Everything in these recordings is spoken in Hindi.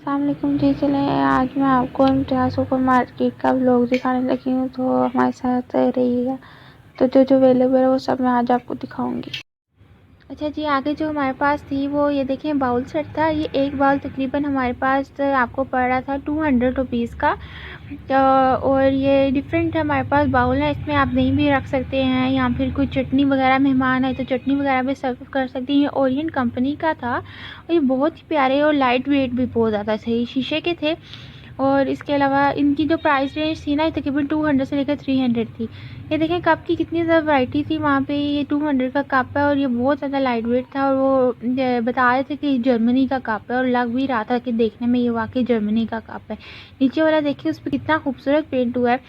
अस्सलाम वालेकुम जी। चले आज मैं आपको इम्तियाज़ सुपर मार्केट का व्लॉग दिखाने लगी हूँ, तो हमारे साथ रहिएगा। तो जो जो अवेलेबल है वो सब मैं आज आपको दिखाऊंगी। अच्छा जी, आगे जो हमारे पास थी वो ये देखें बाउल सेट था। ये एक बाउल तकरीबन हमारे पास आपको पड़ रहा था 200 रुपीज़ का। और ये डिफरेंट हमारे पास बाउल है, इसमें आप दही भी रख सकते हैं या फिर कोई चटनी वगैरह, मेहमान है तो चटनी वगैरह भी सर्व कर सकते हैं। ये ओरिएंट कंपनी का था और ये बहुत ही प्यारे और लाइट वेट भी बहुत ज़्यादा सही शीशे के थे। और इसके अलावा इनकी जो प्राइस रेंज थी ना, तकरीबन 200 से लेकर 300 थी। ये देखें कप की कितनी ज़्यादा वैरायटी थी वहाँ पे। ये 200 का कप है और ये बहुत ज़्यादा लाइट वेट था। और वो बता रहे थे कि जर्मनी का कप है और लग भी रहा था कि देखने में ये वाकई जर्मनी का कप है। नीचे वाला देखिए उस पर कितना खूबसूरत पेंट हुआ है।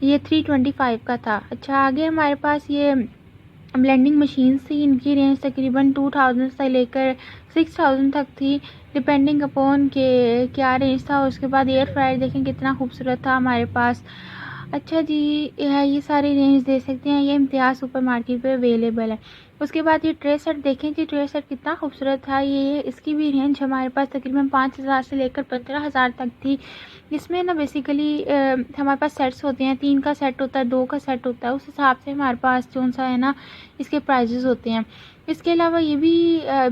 ये 325 का था। अच्छा, आगे हमारे पास ये ब्लेंडिंग मशीन्स थी। इनकी रेंज तकरीबन 2000 से लेकर 6000 तक थी, डिपेंडिंग अपॉन के क्या रेंज था। उसके बाद एयर फ्रायर देखें कितना खूबसूरत था हमारे पास। अच्छा जी, ये सारी रेंज दे सकते हैं, ये इम्तियाज़ सुपर मार्केट पे अवेलेबल है। उसके बाद ये ट्रे सेट देखें जी, ट्रे सेट कितना खूबसूरत था। ये इसकी भी रेंज हमारे पास तकरीबन 5000 से लेकर 15000 तक थी। इसमें ना बेसिकली हमारे पास सेट्स होते हैं, 3 का सेट होता है, 2 का सेट होता है, उस हिसाब से हमारे पास कौन सा है ना इसके प्राइजेस होते हैं। इसके अलावा ये भी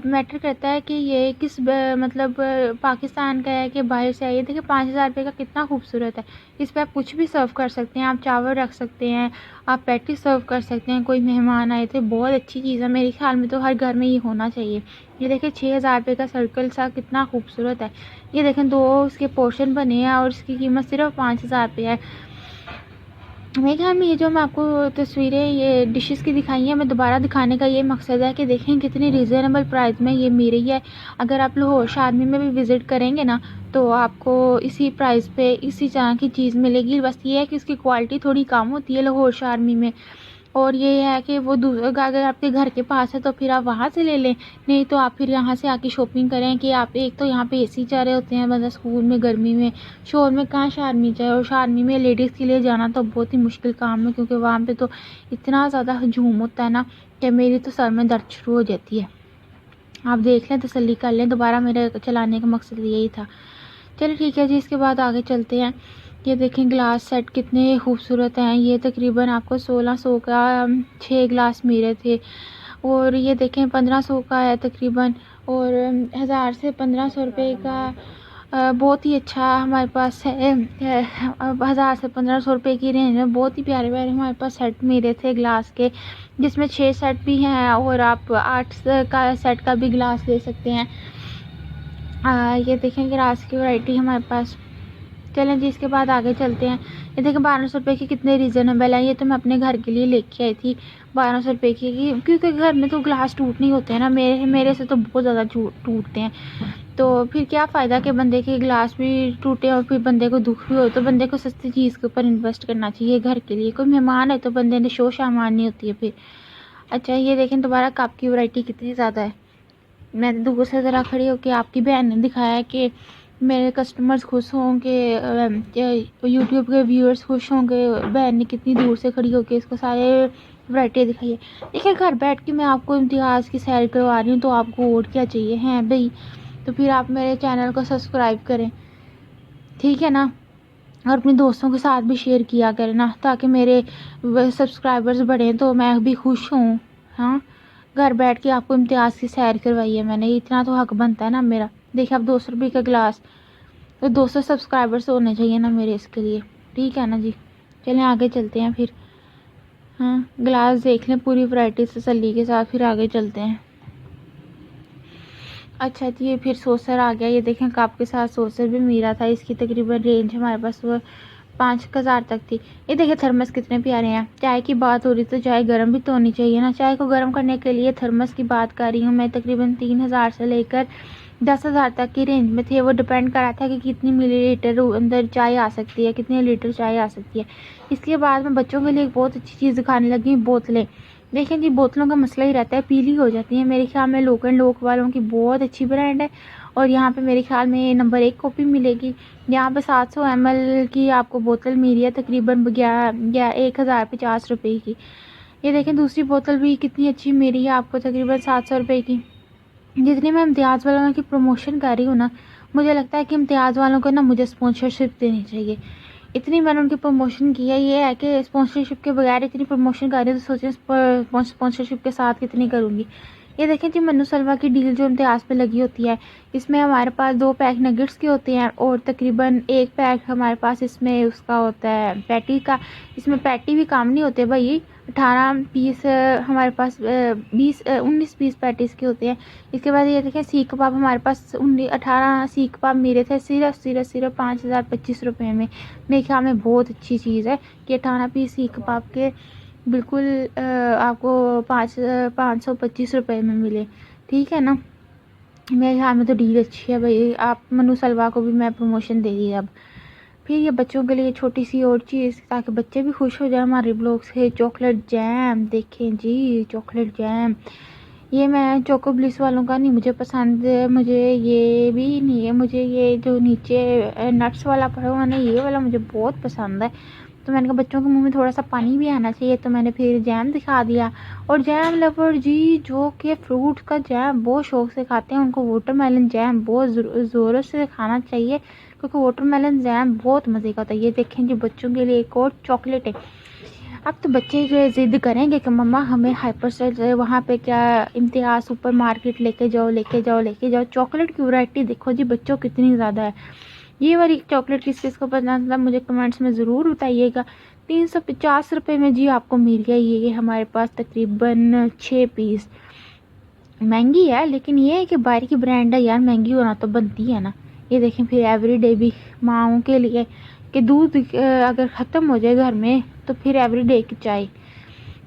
मैटर करता है कि ये किस मतलब पाकिस्तान का है कि बाहर से है। ये देखिए 5000 रुपये का कितना खूबसूरत है। इस पर आप कुछ भी सर्व कर सकते हैं, आप चावल रख सकते हैं, आप पैटी सर्व कर सकते हैं। कोई मेहमान आए थे, बहुत अच्छी चीज़ है, मेरे ख्याल में तो हर घर में ये होना चाहिए। ये देखिए 6000 रुपये का सर्कल सा कितना खूबसूरत है। ये देखें 2 उसके पोर्शन बने हैं और इसकी कीमत सिर्फ 5000 रुपये है। मेरे ख्याल में ये जो मैं आपको तस्वीरें ये डिशेस की दिखाई हैं, मैं दोबारा दिखाने का ये मकसद है कि देखें कितनी रीज़नेबल प्राइस में ये मिल रही है। अगर आप लाहौर शादमी में भी विज़िट करेंगे ना, तो आपको इसी प्राइस पे इसी तरह की चीज़ मिलेगी। बस ये है कि इसकी क्वालिटी थोड़ी कम होती है लाहौर शादमी में। और ये है कि वो अगर आपके घर के पास है तो फिर आप वहाँ से ले लें, नहीं तो आप फिर यहाँ से आके शॉपिंग करें। कि आप एक तो यहाँ पे एसी चल रहे होते हैं, मतलब स्कूल में गर्मी में शोर में कहाँ शादमी जाए। और शादमी में लेडीज़ के लिए जाना तो बहुत ही मुश्किल काम है, क्योंकि वहाँ पे तो इतना ज़्यादा हजूम होता है ना कि मेरी तो सर में दर्द शुरू हो जाती है। आप देख लें, तसल्ली कर लें, दोबारा मेरे चलाने का मकसद यही था। चलिए ठीक है जी, इसके बाद आगे चलते हैं। ये देखें ग्लास सेट कितने खूबसूरत हैं। ये तकरीबन आपको 1600 का 6 ग्लास मिले थे। और ये देखें 1500 का है तकरीबन, और 1000 से 1500 रुपये का बहुत ही अच्छा हमारे पास है। 1000 से 1500 रुपये की रेंज में बहुत ही प्यारे प्यारे हमारे पास सेट मिले थे ग्लास के, जिसमें 6 सेट भी हैं और आप 8 का सेट का भी ग्लास ले सकते हैं। ये देखें ग्लास की वैरायटी हमारे पास। चलें जी, इसके बाद आगे चलते हैं। ये देखें 1200 रुपये की कितने रीज़नेबल है। ये तो मैं अपने घर के लिए लेके आई थी 1200 रुपये की, क्योंकि घर में तो ग्लास टूट नहीं होते हैं ना, मेरे से तो बहुत ज़्यादा टूटते हैं। तो फिर क्या फ़ायदा कि बंदे के ग्लास भी टूटे और फिर बंदे को दुख भी हो। तो बंदे को सस्ती चीज़ के ऊपर इन्वेस्ट करना चाहिए घर के लिए। कोई मेहमान है तो बंदे ने शो शामान नहीं होती है फिर। अच्छा, ये देखें दोबारा कप की वैरायटी कितनी ज़्यादा है। मैंने दूर से ज़रा खड़ी होकर आपकी बहन ने दिखाया है कि मेरे कस्टमर्स खुश होंगे, यूट्यूब के व्यूअर्स खुश होंगे। बहन ने कितनी दूर से खड़ी होकर इसको सारे वैरायटी दिखाई है। देखिए घर बैठ के मैं आपको इम्तियाज़ की सैर करवा रही हूँ, तो आपको और क्या चाहिए हैं भाई। तो फिर आप मेरे चैनल को सब्सक्राइब करें, ठीक है ना, और अपने दोस्तों के साथ भी शेयर किया करें ना, ताकि मेरे सब्सक्राइबर्स बढ़ें तो मैं भी खुश हूँ। हाँ, घर बैठ के आपको इम्तियाज़ की सैर करवाई है मैंने, इतना तो हक बनता है ना मेरा। देखिए अब 200 रुपये का गिलास, तो 200 सब्सक्राइबर्स होने चाहिए ना मेरे इसके लिए, ठीक है ना जी। चलें आगे चलते हैं फिर। हाँ, गिलास देख लें पूरी वैरायटी तसल्ली के साथ, फिर आगे चलते हैं। अच्छा जी, ये फिर सोसर आ गया। ये देखें कप के साथ सोसर भी मिला था। इसकी तकरीबन रेंज हमारे पास वो 5000 तक थी। ये देखिए थर्मस कितने प्यारे हैं। चाय की बात हो रही तो चाय गर्म भी तो होनी चाहिए ना। चाय को गर्म करने के लिए थर्मस की बात कर रही हूँ मैं। तकरीबन 3000 से लेकर 10,000 तक की रेंज में थे। वो डिपेंड कर रहा था कि कितनी मिलीलीटर अंदर चाय आ सकती है, कितने लीटर चाय आ सकती है। इसके बाद मैं बच्चों के लिए एक बहुत अच्छी चीज़ दिखाने लगी, बोतलें। देखें जी, बोतलों का मसला ही रहता है, पीली हो जाती हैं। मेरे ख्याल में लोक एंड लोक वालों की बहुत अच्छी ब्रांड है, और यहाँ पे मेरे ख्याल में नंबर 1 कॉपी मिलेगी। यहाँ पे 700 ml की आपको बोतल मिल रही है तकरीबन 1050 रुपये की। ये देखें दूसरी बोतल भी कितनी अच्छी मिल रही है आपको तकरीबन 700 रुपये की। जितनी मैं इम्तियाज़ वालों की प्रमोशन कर रही हूँ ना, मुझे लगता है कि इम्तियाज़ वालों को ना मुझे स्पॉन्सरशिप देनी चाहिए। इतनी मैंने उनकी प्रमोशन की है, ये है कि स्पॉन्सरशिप के बगैर इतनी प्रमोशन कर रही है, तो सोचें स्पॉन्सरशिप के साथ कितनी करूँगी। ये देखें जी मन्नू सलवा की डील जो इम्तियाज़ पे लगी होती है, इसमें हमारे पास 2 पैक नगेट्स के होते हैं और तकरीबन 1 पैक हमारे पास इसमें उसका होता है पैटी का। इसमें पैटी भी काम नहीं होते भाई, 18 पीस हमारे पास 19 पीस पैटीज़ के होते हैं। इसके बाद ये देखें सीख कबाब हमारे पास 18 सीख कबाब मेरे थे सिर्फ 5025 रुपये में। मेरे ख्याल में बहुत अच्छी चीज़ है कि 18 पीस सीख कबाब के बिल्कुल आपको 525 रुपये में मिले, ठीक है ना। मेरे ख्याल में तो डील अच्छी है भाई। आप मनु सलवा को भी मैं प्रमोशन दे दी अब। फिर ये बच्चों के लिए छोटी सी और चीज़, ताकि बच्चे भी खुश हो जाए हमारे ब्लॉग से, चॉकलेट जैम। देखें जी चॉकलेट जैम, ये मैं चोको ब्लिस वालों का नहीं मुझे पसंद, मुझे ये भी नहीं है, मुझे ये जो नीचे नट्स वाला पड़ा हुआ ना ये वाला मुझे बहुत पसंद है। तो मैंने कहा बच्चों के मुंह में थोड़ा सा पानी भी आना चाहिए, तो मैंने फिर जैम दिखा दिया। और जैम लवर जी जो कि फ्रूट का जैम बहुत शौक से खाते हैं, उनको वाटरमेलन जैम बहुत ज़ोरों से खाना चाहिए, क्योंकि वाटरमेलन जैम बहुत मज़े का होता है। ये देखें जी बच्चों के लिए एक और चॉकलेट है। अब तो बच्चे जो ज़िद करेंगे कि मम्मा हमें हाइपर स्टाइल वहाँ पे क्या इम्तियाज़ सुपर मार्केट लेके जाओ। चॉकलेट की वैरायटी देखो जी बच्चों कितनी ज़्यादा है। ये वाली चॉकलेट किस चीज़ को पसंद है मुझे कमेंट्स में ज़रूर बताइएगा। 350 रुपये में जी आपको मिल गया ये हमारे पास तकरीबन 6 पीस। महंगी है लेकिन ये है कि बाहर की ब्रांड है यार, महंगी होना तो बनती है ना। ये देखें फिर एवरीडे भी माओं के लिए कि दूध अगर ख़त्म हो जाए घर में तो फिर एवरीडे की चाय,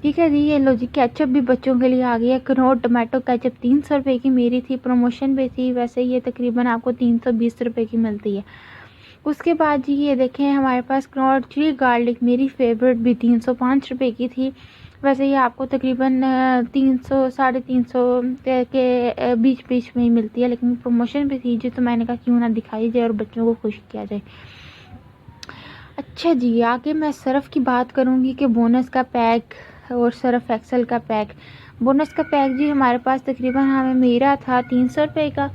ठीक है जी। ये लो जी केचप भी बच्चों के लिए आ गई है। कनौर टमाटो केचप 300 रुपये की मेरी थी, प्रमोशन पे थी, वैसे ये तकरीबन आपको 320 रुपये की मिलती है। उसके बाद जी ये देखें हमारे पास कनौर चिली गार्लिक मेरी फेवरेट भी 305 रुपये की थी, वैसे ये आपको तकरीबन 300 350 के बीच बीच में ही मिलती है, लेकिन प्रमोशन पे थी जी तो मैंने कहा क्यों ना दिखाई जाए और बच्चों को खुश किया जाए। अच्छा जी आगे मैं सर्फ़ की बात करूँगी कि बोनस का पैक और सर्फ एक्सेल का पैक। बोनस का पैक जी हमारे पास तकरीबन हमें मेरा था 300 रुपये का,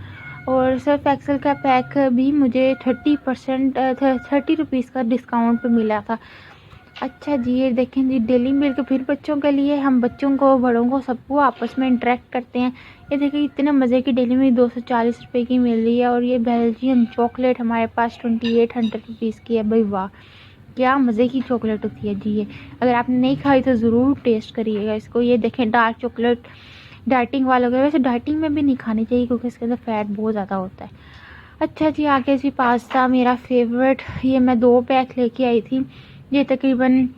और सर्फ एक्सेल का पैक भी मुझे 30 रुपीज़ का डिस्काउंट पे मिला था। अच्छा जी ये देखें जी डेली मिल्क फिर बच्चों के लिए, हम बच्चों को बड़ों को सबको आपस में इंटरेक्ट करते हैं। ये देखिए इतने मज़े की डेली मिल्क 240 रुपये की मिल रही है, और ये बेल्जियन चॉकलेट हमारे पास 2800 रुपीज़ की है। भाई वाह क्या मज़े की चॉकलेट होती है जी ये, अगर आपने नहीं खाई तो ज़रूर टेस्ट करिएगा इसको। ये देखें डार्क चॉकलेट डाइटिंग वालों के, वैसे डाइटिंग में भी नहीं खानी चाहिए क्योंकि इसके अंदर फ़ैट बहुत ज़्यादा होता है। अच्छा जी आगे जी पास्ता मेरा फेवरेट, ये मैं 2 पैक लेके आई थी, ये तकरीबन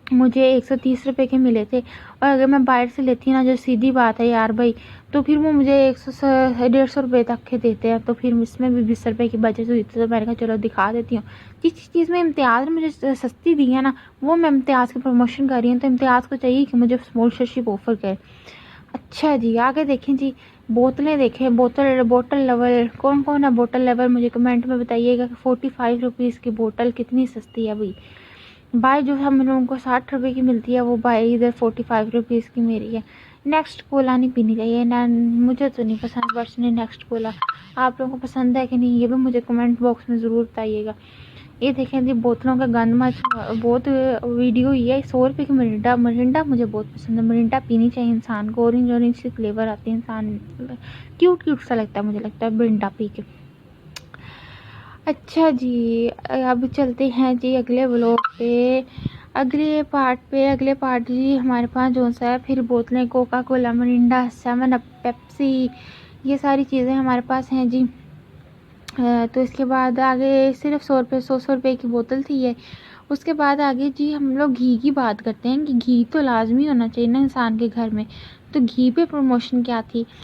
मुझे 130 रुपये के मिले थे। और अगर मैं बाहर से लेती ना जो सीधी बात है यार भाई, तो फिर वो मुझे 150 रुपये तक के देते हैं, तो फिर इसमें भी 20 रुपये की बचत हुई थी, तो मैंने कहा चलो दिखा देती हूँ। जिस चीज़ में इम्तियाज़ ने मुझे सस्ती दी है ना वो मैं इम्तियाज़ की प्रमोशन कर रही हूँ, तो इम्तियाज़ को चाहिए कि मुझे स्पॉन्सरशिप ऑफ़र करे। अच्छा जी आगे देखें जी बोतलें देखें, बोतल लेवल कौन कौन है बोतल लेवल मुझे कमेंट में बताइएगा कि 45 रुपीज़ की बोतल कितनी सस्ती है भाई। बाय जो हम लोगों को 60 रुपये की मिलती है वो बाय इधर 45 रुपीज़ की मेरी है। नेक्स्ट कोला नहीं पीनी चाहिए ना, मुझे तो नहीं पसंद पर्सनली नेक्स्ट कोला। आप लोगों को पसंद है कि नहीं ये भी मुझे कमेंट बॉक्स में ज़रूर बताइएगा। ये देखें जी बोतलों का गंद मच बहुत वीडियो हुई है। 100 रुपये की मरिंडा मुझे बहुत पसंद है, मरिंडा पीनी चाहिए इंसान को, ऑरेंज से फ्लेवर आती है, इंसान क्यूट सा लगता है मुझे लगता है मरिंडा पी के। अच्छा जी अब चलते हैं जी अगले व्लॉग पे, अगले पार्ट जी हमारे पास जो सा है फिर बोतलें Coca Cola Mirinda 7 up Pepsi ये सारी चीज़ें हमारे पास हैं जी। तो इसके बाद आगे सिर्फ 100 रुपये की बोतल थी ये। उसके बाद आगे जी हम लोग घी की बात करते हैं कि घी तो लाजमी होना चाहिए ना इंसान के घर में, तो घी पे प्रमोशन क्या थी।